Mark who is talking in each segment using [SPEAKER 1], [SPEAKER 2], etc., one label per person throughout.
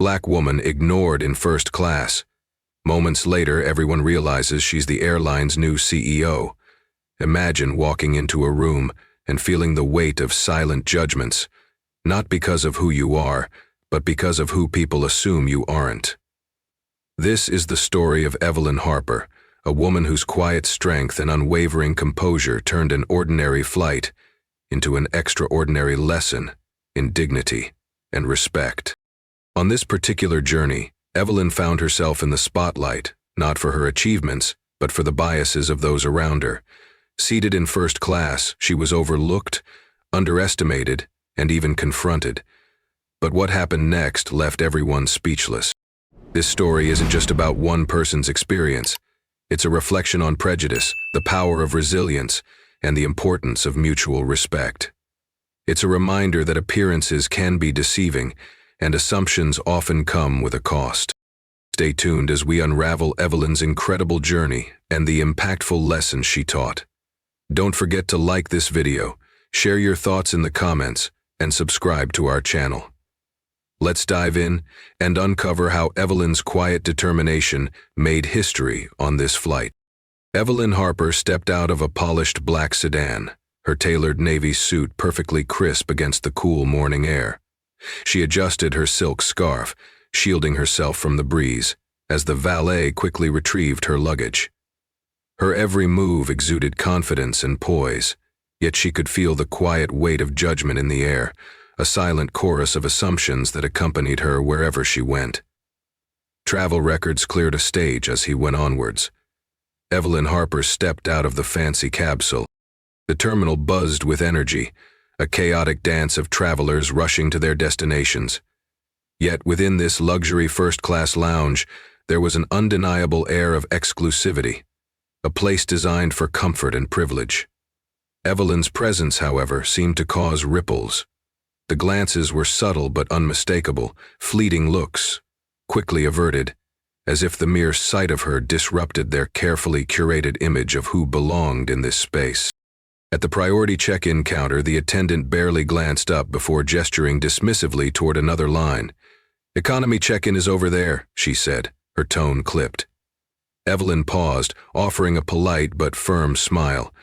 [SPEAKER 1] black woman ignored in first class. Moments later, everyone realizes she's the airline's new CEO. Imagine walking into a room and feeling the weight of silent judgments, not because of who you are, but because of who people assume you aren't. This is the story of Evelyn Harper, a woman whose quiet strength and unwavering composure turned an ordinary flight into an extraordinary lesson in dignity and respect. On this particular journey, Evelyn found herself in the spotlight, not for her achievements, but for the biases of those around her. Seated in first class, she was overlooked, underestimated, and even confronted. But what happened next left everyone speechless. This story isn't just about one person's experience. It's a reflection on prejudice, the power of resilience, and the importance of mutual respect. It's a reminder that appearances can be deceiving, and assumptions often come with a cost. Stay tuned as we unravel Evelyn's incredible journey and the impactful lessons she taught. Don't forget to like this video, share your thoughts in the comments, and subscribe to our channel. Let's dive in and uncover how Evelyn's quiet determination made history on this flight. Evelyn Harper stepped out of a polished black sedan, her tailored navy suit perfectly crisp against the cool morning air. She adjusted her silk scarf, shielding herself from the breeze, as the valet quickly retrieved her luggage. Her every move exuded confidence and poise, yet she could feel the quiet weight of judgment in the air, a silent chorus of assumptions that accompanied her wherever she went. Travel records cleared a stage as he went onwards. Evelyn Harper stepped out of the fancy capsule. The terminal buzzed with energy, a chaotic dance of travelers rushing to their destinations. Yet within this luxury first-class lounge, there was an undeniable air of exclusivity, a place designed for comfort and privilege. Evelyn's presence, however, seemed to cause ripples. The glances were subtle but unmistakable, fleeting looks, quickly averted, as if the mere sight of her disrupted their carefully curated image of who belonged in this space. At the priority check-in counter, the attendant barely glanced up before gesturing dismissively toward another line. "Economy check-in is over there," she said, her tone clipped. Evelyn paused, offering a polite but firm smile.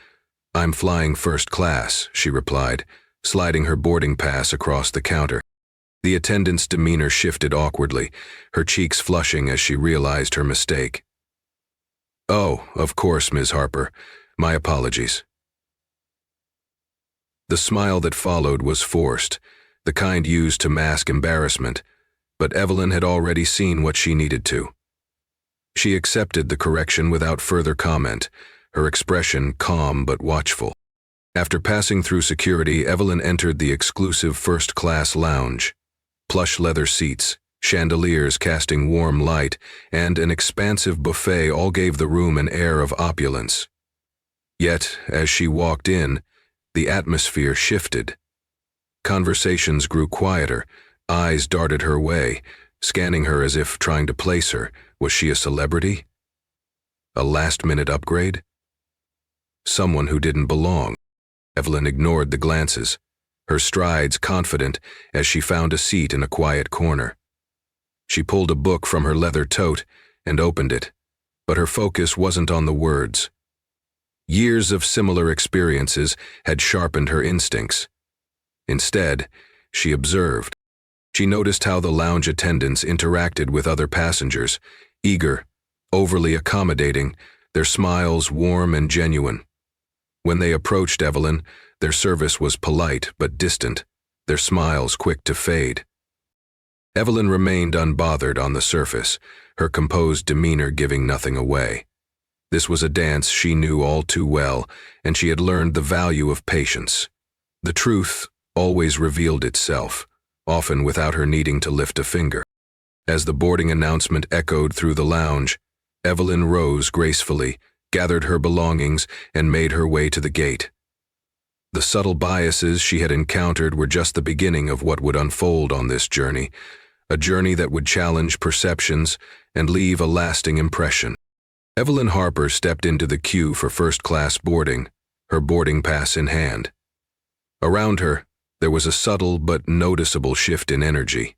[SPEAKER 1] "I'm flying first class," she replied, sliding her boarding pass across the counter. The attendant's demeanor shifted awkwardly, her cheeks flushing as she realized her mistake. "Oh, of course, Ms. Harper. My apologies." The smile that followed was forced, the kind used to mask embarrassment, but Evelyn had already seen what she needed to. She accepted the correction without further comment, her expression calm but watchful. After passing through security, Evelyn entered the exclusive first-class lounge. Plush leather seats, chandeliers casting warm light, and an expansive buffet all gave the room an air of opulence. Yet, as she walked in, the atmosphere shifted. Conversations grew quieter, eyes darted her way, scanning her as if trying to place her. Was she a celebrity? A last-minute upgrade? Someone who didn't belong? Evelyn ignored the glances, her strides confident as she found a seat in a quiet corner. She pulled a book from her leather tote and opened it, but her focus wasn't on the words. Years of similar experiences had sharpened her instincts. Instead, she observed. She noticed how the lounge attendants interacted with other passengers, eager, overly accommodating, their smiles warm and genuine. When they approached Evelyn, their service was polite but distant, their smiles quick to fade. Evelyn remained unbothered on the surface, her composed demeanor giving nothing away. This was a dance she knew all too well, and she had learned the value of patience. The truth always revealed itself, often without her needing to lift a finger. As the boarding announcement echoed through the lounge, Evelyn rose gracefully, gathered her belongings, and made her way to the gate. The subtle biases she had encountered were just the beginning of what would unfold on this journey, a journey that would challenge perceptions and leave a lasting impression. Evelyn Harper stepped into the queue for first-class boarding, her boarding pass in hand. Around her, there was a subtle but noticeable shift in energy.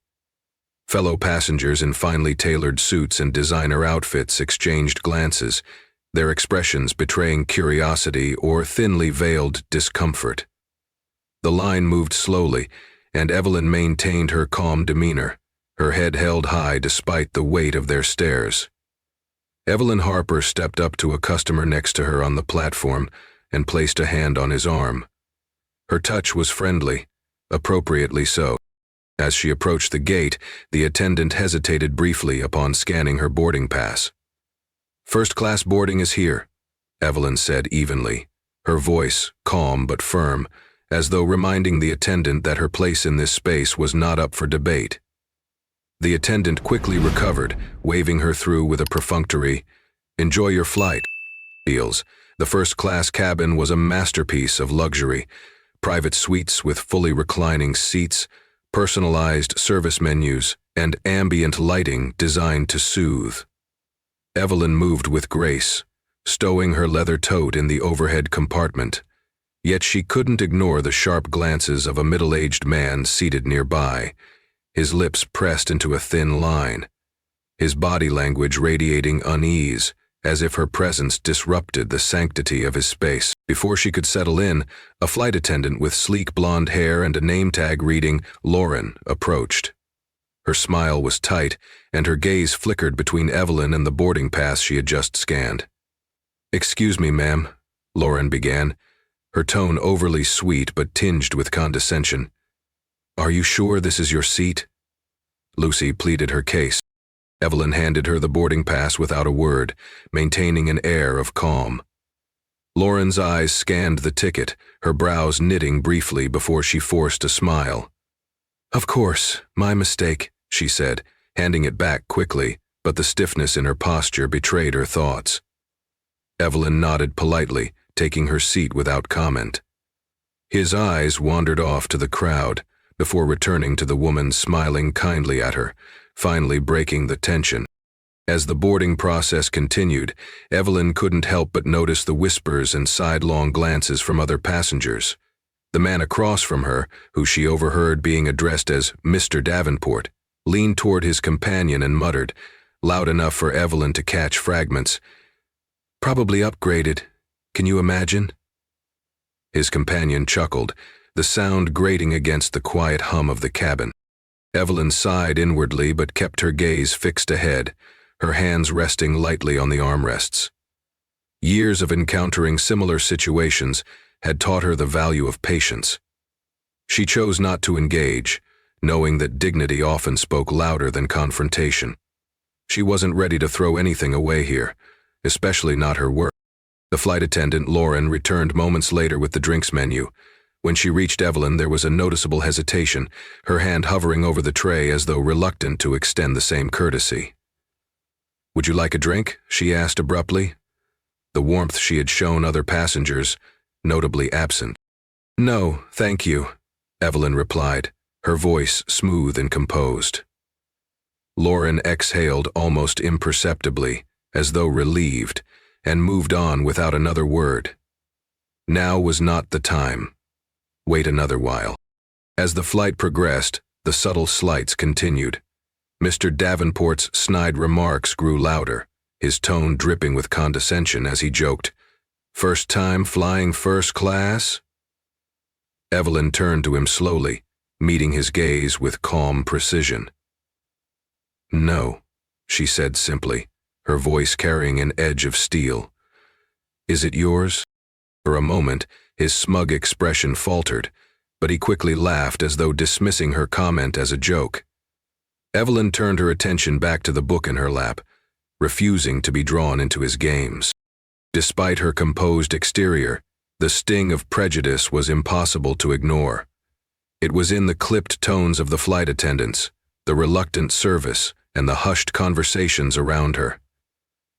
[SPEAKER 1] Fellow passengers in finely tailored suits and designer outfits exchanged glances, their expressions betraying curiosity or thinly veiled discomfort. The line moved slowly, and Evelyn maintained her calm demeanor, her head held high despite the weight of their stares. Evelyn Harper stepped up to a customer next to her on the platform and placed a hand on his arm. Her touch was friendly, appropriately so. As she approached the gate, the attendant hesitated briefly upon scanning her boarding pass. "First-class boarding is here," Evelyn said evenly, her voice calm but firm, as though reminding the attendant that her place in this space was not up for debate. The attendant quickly recovered, waving her through with a perfunctory, "Enjoy your flight." Feels. The first-class cabin was a masterpiece of luxury, private suites with fully reclining seats, personalized service menus, and ambient lighting designed to soothe. Evelyn moved with grace, stowing her leather tote in the overhead compartment, yet she couldn't ignore the sharp glances of a middle-aged man seated nearby, his lips pressed into a thin line, his body language radiating unease, as if her presence disrupted the sanctity of his space. Before she could settle in, a flight attendant with sleek blonde hair and a name tag reading Lauren approached. Her smile was tight, and her gaze flickered between Evelyn and the boarding pass she had just scanned. "Excuse me, ma'am," Lauren began, her tone overly sweet but tinged with condescension. "Are you sure this is your seat?" Lucy pleaded her case. Evelyn handed her the boarding pass without a word, maintaining an air of calm. Lauren's eyes scanned the ticket, her brows knitting briefly before she forced a smile. "Of course, my mistake," she said, handing it back quickly, but the stiffness in her posture betrayed her thoughts. Evelyn nodded politely, taking her seat without comment. His eyes wandered off to the crowd, before returning to the woman smiling kindly at her, finally breaking the tension. As the boarding process continued, Evelyn couldn't help but notice the whispers and sidelong glances from other passengers. The man across from her, who she overheard being addressed as Mr. Davenport, leaned toward his companion and muttered, loud enough for Evelyn to catch fragments, "Probably upgraded. Can you imagine?" His companion chuckled, the sound grating against the quiet hum of the cabin. Evelyn sighed inwardly but kept her gaze fixed ahead, her hands resting lightly on the armrests. Years of encountering similar situations had taught her the value of patience. She chose not to engage, knowing that dignity often spoke louder than confrontation. She wasn't ready to throw anything away here, especially not her work. The flight attendant, Lauren, returned moments later with the drinks menu. When she reached Evelyn, there was a noticeable hesitation, her hand hovering over the tray as though reluctant to extend the same courtesy. "Would you like a drink?" she asked abruptly. The warmth she had shown other passengers, notably absent. "No, thank you," Evelyn replied, her voice smooth and composed. Lauren exhaled almost imperceptibly, as though relieved, and moved on without another word. Now was not the time. Wait another while. As the flight progressed, the subtle slights continued. Mr. Davenport's snide remarks grew louder, his tone dripping with condescension as he joked, "First time flying first class?" Evelyn turned to him slowly, meeting his gaze with calm precision. "No," she said simply, her voice carrying an edge of steel. "Is it yours?" For a moment, his smug expression faltered, but he quickly laughed as though dismissing her comment as a joke. Evelyn turned her attention back to the book in her lap, refusing to be drawn into his games. Despite her composed exterior, the sting of prejudice was impossible to ignore. It was in the clipped tones of the flight attendants, the reluctant service, and the hushed conversations around her.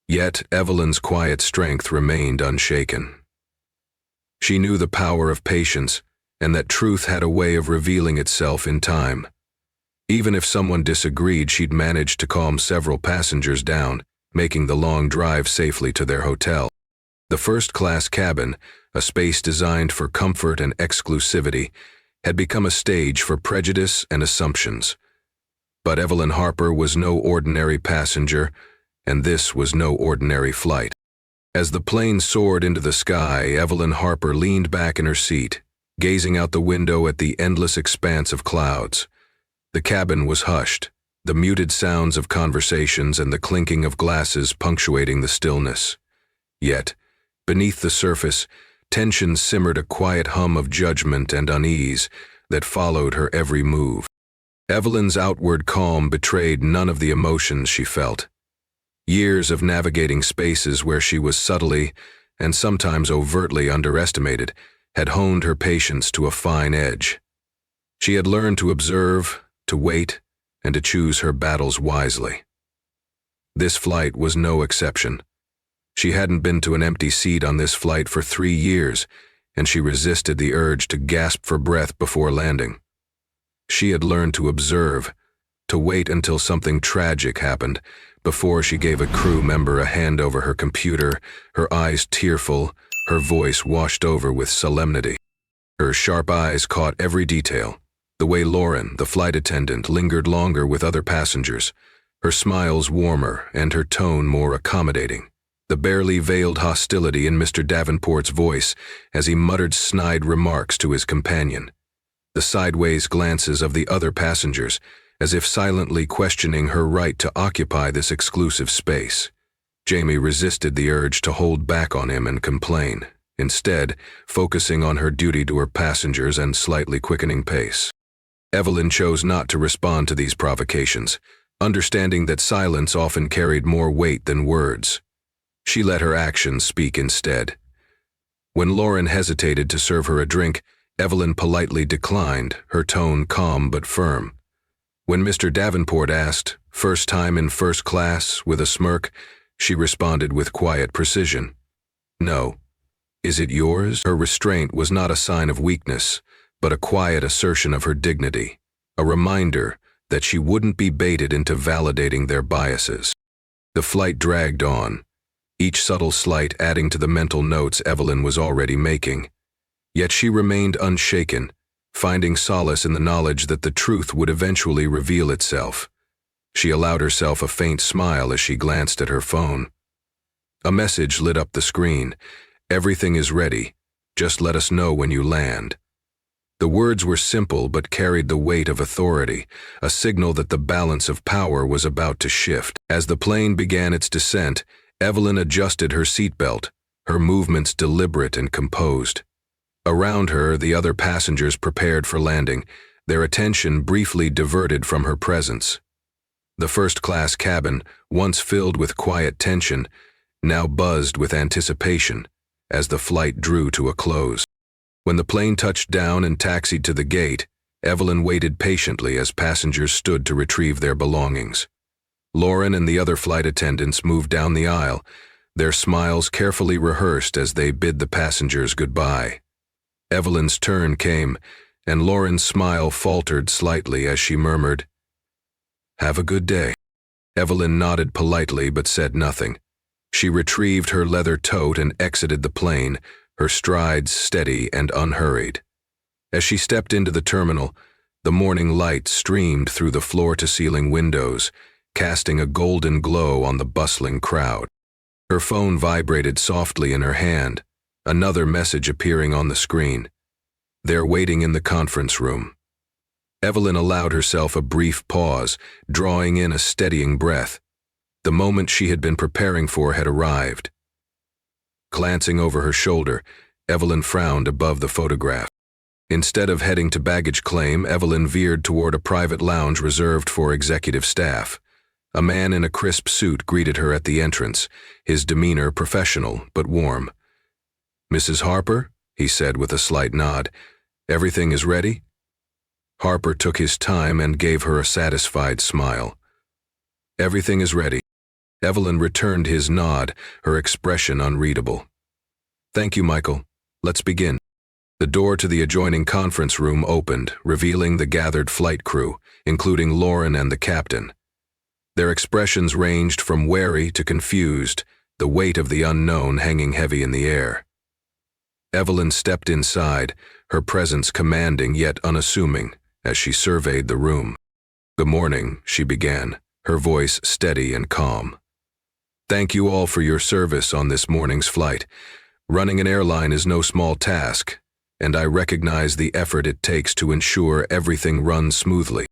[SPEAKER 1] Yet Evelyn's quiet strength remained unshaken. She knew the power of patience, and that truth had a way of revealing itself in time. Even if someone disagreed, she'd managed to calm several passengers down, making the long drive safely to their hotel. The first-class cabin, a space designed for comfort and exclusivity, had become a stage for prejudice and assumptions. But Evelyn Harper was no ordinary passenger, and this was no ordinary flight. As the plane soared into the sky, Evelyn Harper leaned back in her seat, gazing out the window at the endless expanse of clouds. The cabin was hushed, the muted sounds of conversations and the clinking of glasses punctuating the stillness. Yet, beneath the surface, tension simmered, a quiet hum of judgment and unease that followed her every move. Evelyn's outward calm betrayed none of the emotions she felt. Years of navigating spaces where she was subtly and sometimes overtly underestimated had honed her patience to a fine edge. She had learned to observe, to wait, and to choose her battles wisely. This flight was no exception. She hadn't been to an empty seat on this flight for 3 years, and she resisted the urge to gasp for breath before landing. She had learned to observe, to wait until something tragic happened before she gave a crew member a hand over her computer, her eyes tearful, her voice washed over with solemnity. Her sharp eyes caught every detail, the way Lauren, the flight attendant, lingered longer with other passengers, her smiles warmer and her tone more accommodating, the barely veiled hostility in Mr. Davenport's voice as he muttered snide remarks to his companion, the sideways glances of the other passengers as if silently questioning her right to occupy this exclusive space. Jamie resisted the urge to hold back on him and complain, instead focusing on her duty to her passengers and slightly quickening pace. Evelyn chose not to respond to these provocations, understanding that silence often carried more weight than words. She let her actions speak instead. When Lauren hesitated to serve her a drink, Evelyn politely declined, her tone calm but firm. When Mr. Davenport asked, "First time in first class?" with a smirk, she responded with quiet precision, "No." "Is it yours?" Her restraint was not a sign of weakness, but a quiet assertion of her dignity, a reminder that she wouldn't be baited into validating their biases. The flight dragged on, each subtle slight adding to the mental notes Evelyn was already making. Yet she remained unshaken, finding solace in the knowledge that the truth would eventually reveal itself. She allowed herself a faint smile as she glanced at her phone. A message lit up the screen. "Everything is ready. Just let us know when you land." The words were simple but carried the weight of authority, a signal that the balance of power was about to shift. As the plane began its descent, Evelyn adjusted her seatbelt, her movements deliberate and composed. Around her, the other passengers prepared for landing, their attention briefly diverted from her presence. The first-class cabin, once filled with quiet tension, now buzzed with anticipation as the flight drew to a close. When the plane touched down and taxied to the gate, Evelyn waited patiently as passengers stood to retrieve their belongings. Lauren and the other flight attendants moved down the aisle, their smiles carefully rehearsed as they bid the passengers goodbye. Evelyn's turn came, and Lauren's smile faltered slightly as she murmured, "Have a good day." Evelyn nodded politely but said nothing. She retrieved her leather tote and exited the plane, her strides steady and unhurried. As she stepped into the terminal, the morning light streamed through the floor-to-ceiling windows, casting a golden glow on the bustling crowd. Her phone vibrated softly in her hand, another message appearing on the screen. "They're waiting in the conference room." Evelyn allowed herself a brief pause, drawing in a steadying breath. The moment she had been preparing for had arrived. Glancing over her shoulder, Evelyn frowned above the photograph. Instead of heading to baggage claim, Evelyn veered toward a private lounge reserved for executive staff. A man in a crisp suit greeted her at the entrance, his demeanor professional but warm. "Mrs. Harper?" he said with a slight nod. "Everything is ready?" Harper took his time and gave her a satisfied smile. "Everything is ready." Evelyn returned his nod, her expression unreadable. "Thank you, Michael. Let's begin." The door to the adjoining conference room opened, revealing the gathered flight crew, including Lauren and the captain. Their expressions ranged from wary to confused, the weight of the unknown hanging heavy in the air. Evelyn stepped inside, her presence commanding yet unassuming, as she surveyed the room. "Good morning," she began, her voice steady and calm. "Thank you all for your service on this morning's flight. Running an airline is no small task, and I recognize the effort it takes to ensure everything runs smoothly."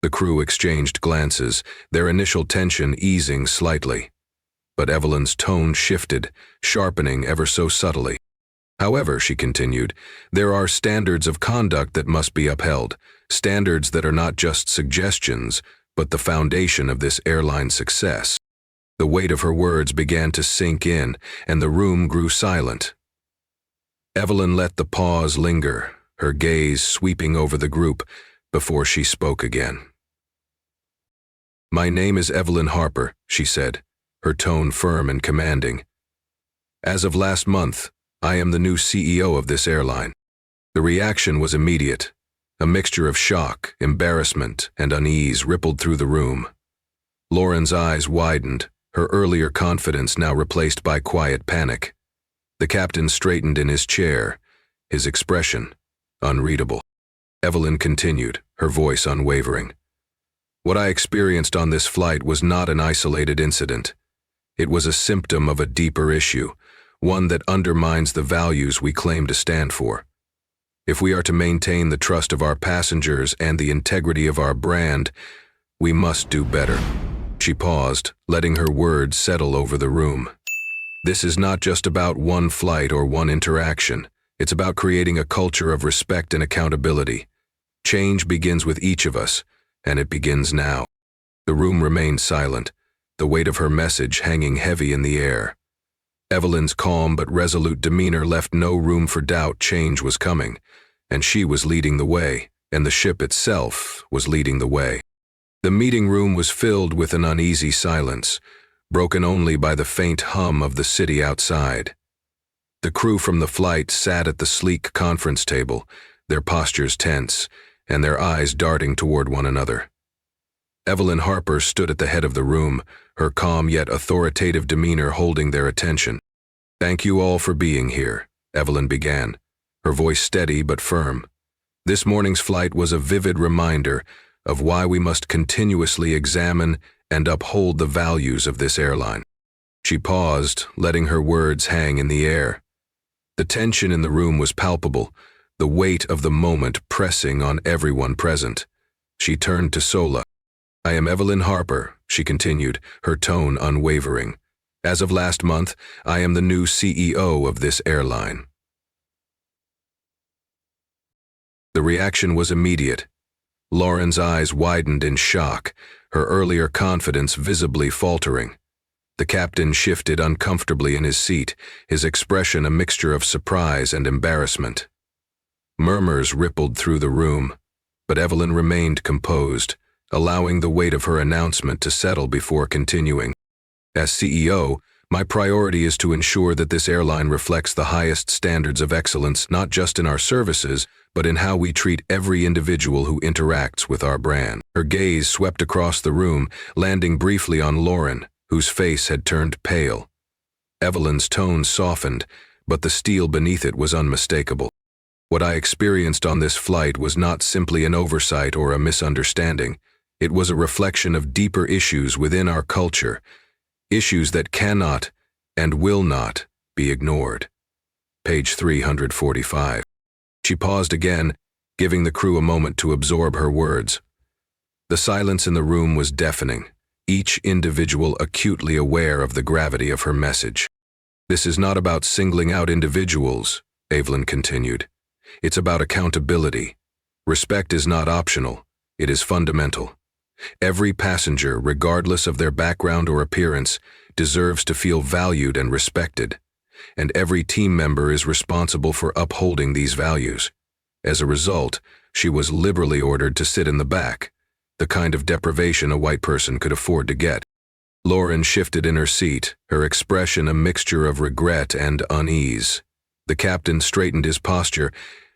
[SPEAKER 1] The crew exchanged glances, their initial tension easing slightly. But Evelyn's tone shifted, sharpening ever so subtly. "However," she continued, "there are standards of conduct that must be upheld, standards that are not just suggestions, but the foundation of this airline's success." The weight of her words began to sink in, and the room grew silent. Evelyn let the pause linger, her gaze sweeping over the group, before she spoke again. "My name is Evelyn Harper," she said, her tone firm and commanding. "As of last month, I am the new CEO of this airline." The reaction was immediate. A mixture of shock, embarrassment, and unease rippled through the room. Lauren's eyes widened, her earlier confidence now replaced by quiet panic. The captain straightened in his chair, his expression unreadable. Evelyn continued, her voice unwavering. "What I experienced on this flight was not an isolated incident. It was a symptom of a deeper issue, one that undermines the values we claim to stand for. If we are to maintain the trust of our passengers and the integrity of our brand, we must do better." She paused, letting her words settle over the room. "This is not just about one flight or one interaction. It's about creating a culture of respect and accountability. Change begins with each of us, and it begins now." The room remained silent, the weight of her message hanging heavy in the air. Evelyn's calm but resolute demeanor left no room for doubt. Change was coming, and she was leading the way, and the ship itself was leading the way. The meeting room was filled with an uneasy silence, broken only by the faint hum of the city outside. The crew from the flight sat at the sleek conference table, their postures tense, and their eyes darting toward one another. Evelyn Harper stood at the head of the room, her calm yet authoritative demeanor holding their attention. "Thank you all for being here," Evelyn began, her voice steady but firm. "This morning's flight was a vivid reminder of why we must continuously examine and uphold the values of this airline." She paused, letting her words hang in the air. The tension in the room was palpable, the weight of the moment pressing on everyone present. She turned to Sola. "I am Evelyn Harper," she continued, her tone unwavering. "As of last month, I am the new CEO of this airline." The reaction was immediate. Lauren's eyes widened in shock, her earlier confidence visibly faltering. The captain shifted uncomfortably in his seat, his expression a mixture of surprise and embarrassment. Murmurs rippled through the room, but Evelyn remained composed, allowing the weight of her announcement to settle before continuing. "As CEO, my priority is to ensure that this airline reflects the highest standards of excellence, not just in our services, but in how we treat every individual who interacts with our brand." Her gaze swept across the room, landing briefly on Lauren, whose face had turned pale. Evelyn's tone softened, but the steel beneath it was unmistakable. "What I experienced on this flight was not simply an oversight or a misunderstanding. It was a reflection of deeper issues within our culture, issues that cannot and will not be ignored." Page 345. She paused again, giving the crew a moment to absorb her words. The silence in the room was deafening, each individual acutely aware of the gravity of her message. "This is not about singling out individuals," Evelyn continued. "It's about accountability. Respect is not optional, it is fundamental. Every passenger, regardless of their background or appearance, deserves to feel valued and respected, and every team member is responsible for upholding these values." As a result, she was liberally ordered to sit in the back, the kind of deprivation a white person could afford to get. Lauren shifted in her seat, her expression a mixture of regret and unease. The captain straightened his posture,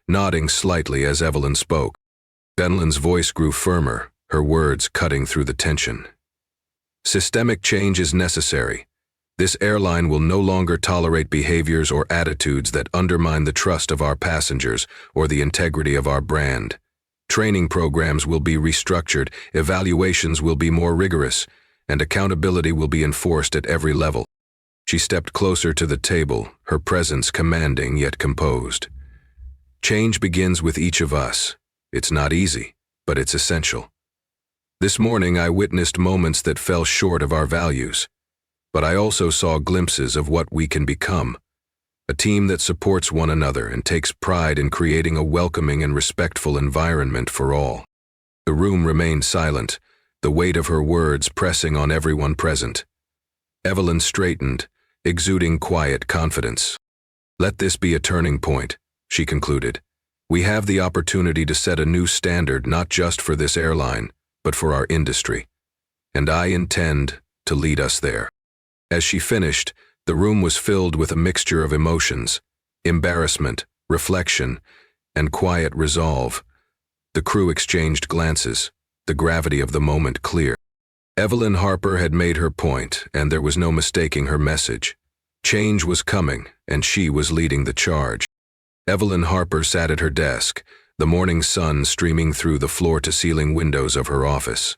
[SPEAKER 1] nodding slightly as Evelyn spoke. Evelyn's voice grew firmer, her words cutting through the tension. "Systemic change is necessary. This airline will no longer tolerate behaviors or attitudes that undermine the trust of our passengers or the integrity of our brand. Training programs will be restructured, evaluations will be more rigorous, and accountability will be enforced at every level. She stepped closer to the table, her presence commanding yet composed. Change begins with each of us. It's not easy, but it's essential. This morning I witnessed moments that fell short of our values, but I also saw glimpses of what we can become. A team that supports one another and takes pride in creating a welcoming and respectful environment for all. The room remained silent, the weight of her words pressing on everyone present. Evelyn straightened, exuding quiet confidence. "Let this be a turning point," she concluded. "We have the opportunity to set a new standard not just for this airline, but for our industry. And I intend to lead us there." As she finished, the room was filled with a mixture of emotions: embarrassment, reflection, and quiet resolve. The crew exchanged glances, the gravity of the moment clear. Evelyn Harper had made her point, and there was no mistaking her message. Change was coming, and she was leading the charge. Evelyn Harper sat at her desk, the morning sun streaming through the floor-to-ceiling windows of her office.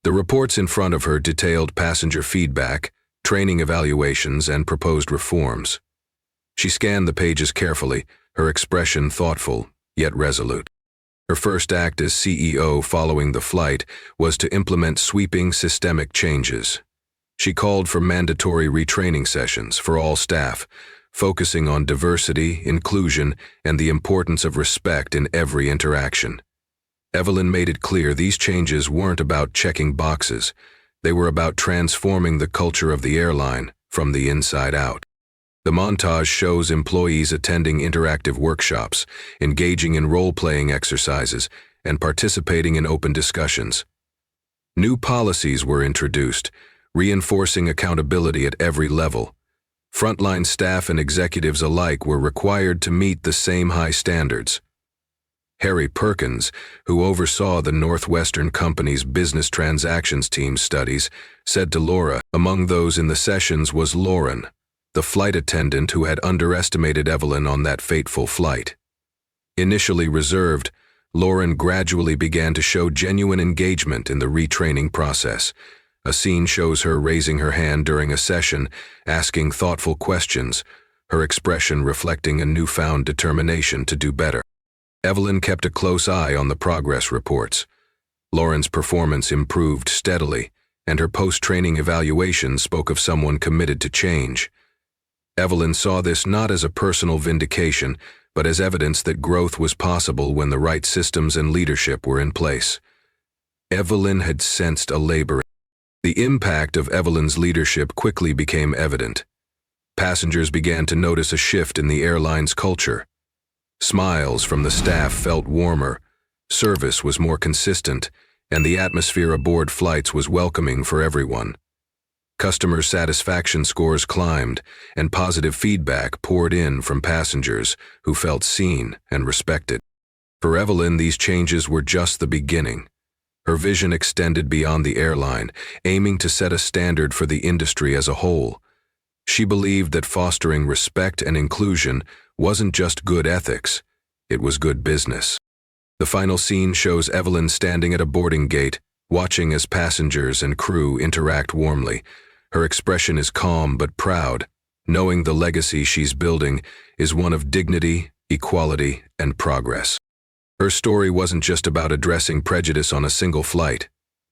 [SPEAKER 1] The reports in front of her detailed passenger feedback, training evaluations, and proposed reforms. She scanned the pages carefully, her expression thoughtful, yet resolute. Her first act as CEO following the flight was to implement sweeping systemic changes. She called for mandatory retraining sessions for all staff, focusing on diversity, inclusion, and the importance of respect in every interaction. Evelyn made it clear these changes weren't about checking boxes. They were about transforming the culture of the airline from the inside out. The montage shows employees attending interactive workshops, engaging in role-playing exercises, and participating in open discussions. New policies were introduced, reinforcing accountability at every level. Frontline staff and executives alike were required to meet the same high standards. Harry Perkins, who oversaw the Northwestern Company's business transactions team studies, said to Laura, among those in the sessions was Lauren, the flight attendant who had underestimated Evelyn on that fateful flight. Initially reserved, Lauren gradually began to show genuine engagement in the retraining process. A scene shows her raising her hand during a session, asking thoughtful questions, her expression reflecting a newfound determination to do better. Evelyn kept a close eye on the progress reports. Lauren's performance improved steadily, and her post-training evaluation spoke of someone committed to change. Evelyn saw this not as a personal vindication, but as evidence that growth was possible when the right systems and leadership were in place. Evelyn had sensed a labor. The impact of Evelyn's leadership quickly became evident. Passengers began to notice a shift in the airline's culture. Smiles from the staff felt warmer, service was more consistent, and the atmosphere aboard flights was welcoming for everyone. Customer satisfaction scores climbed, and positive feedback poured in from passengers who felt seen and respected. For Evelyn, these changes were just the beginning. Her vision extended beyond the airline, aiming to set a standard for the industry as a whole. She believed that fostering respect and inclusion wasn't just good ethics, it was good business. The final scene shows Evelyn standing at a boarding gate, watching as passengers and crew interact warmly. Her expression is calm but proud, knowing the legacy she's building is one of dignity, equality, and progress. Her story wasn't just about addressing prejudice on a single flight.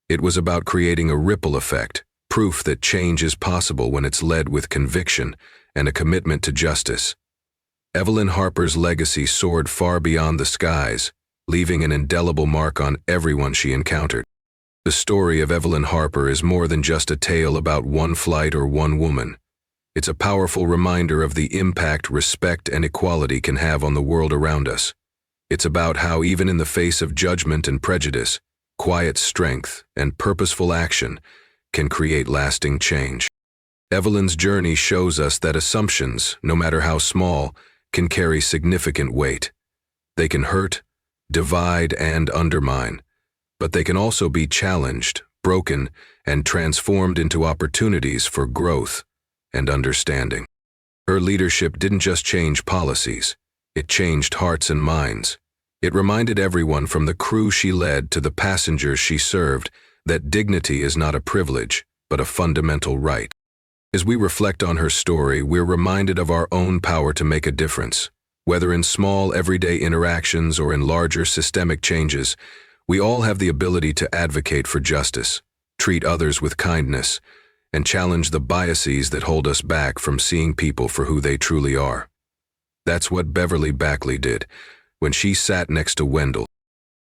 [SPEAKER 1] It was about creating a ripple effect, proof that change is possible when it's led with conviction and a commitment to justice. Evelyn Harper's legacy soared far beyond the skies, leaving an indelible mark on everyone she encountered. The story of Evelyn Harper is more than just a tale about one flight or one woman. It's a powerful reminder of the impact respect and equality can have on the world around us. It's about how even in the face of judgment and prejudice, quiet strength and purposeful action can create lasting change. Evelyn's journey shows us that assumptions, no matter how small, can carry significant weight. They can hurt, divide, and undermine, but they can also be challenged, broken, and transformed into opportunities for growth and understanding. Her leadership didn't just change policies, it changed hearts and minds. It reminded everyone from the crew she led to the passengers she served that dignity is not a privilege, but a fundamental right. As we reflect on her story, we're reminded of our own power to make a difference. Whether in small, everyday interactions or in larger systemic changes, we all have the ability to advocate for justice, treat others with kindness, and challenge the biases that hold us back from seeing people for who they truly are. That's what Beverly Backley did when she sat next to Wendell.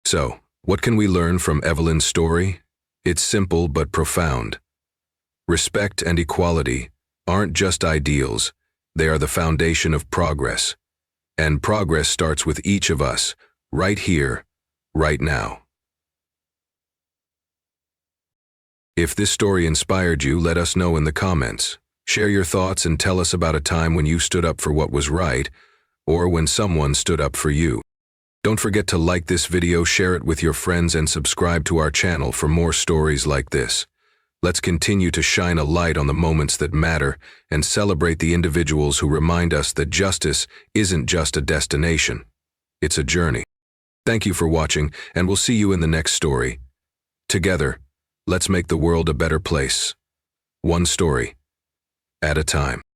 [SPEAKER 1] So, what can we learn from Evelyn's story? It's simple but profound. Respect and equality aren't just ideals, they are the foundation of progress. And progress starts with each of us, right here, right now. If this story inspired you, let us know in the comments. Share your thoughts and tell us about a time when you stood up for what was right, or when someone stood up for you. Don't forget to like this video, share it with your friends, and subscribe to our channel for more stories like this. Let's continue to shine a light on the moments that matter and celebrate the individuals who remind us that justice isn't just a destination. It's a journey. Thank you for watching, and we'll see you in the next story. Together, let's make the world a better place, one story at a time.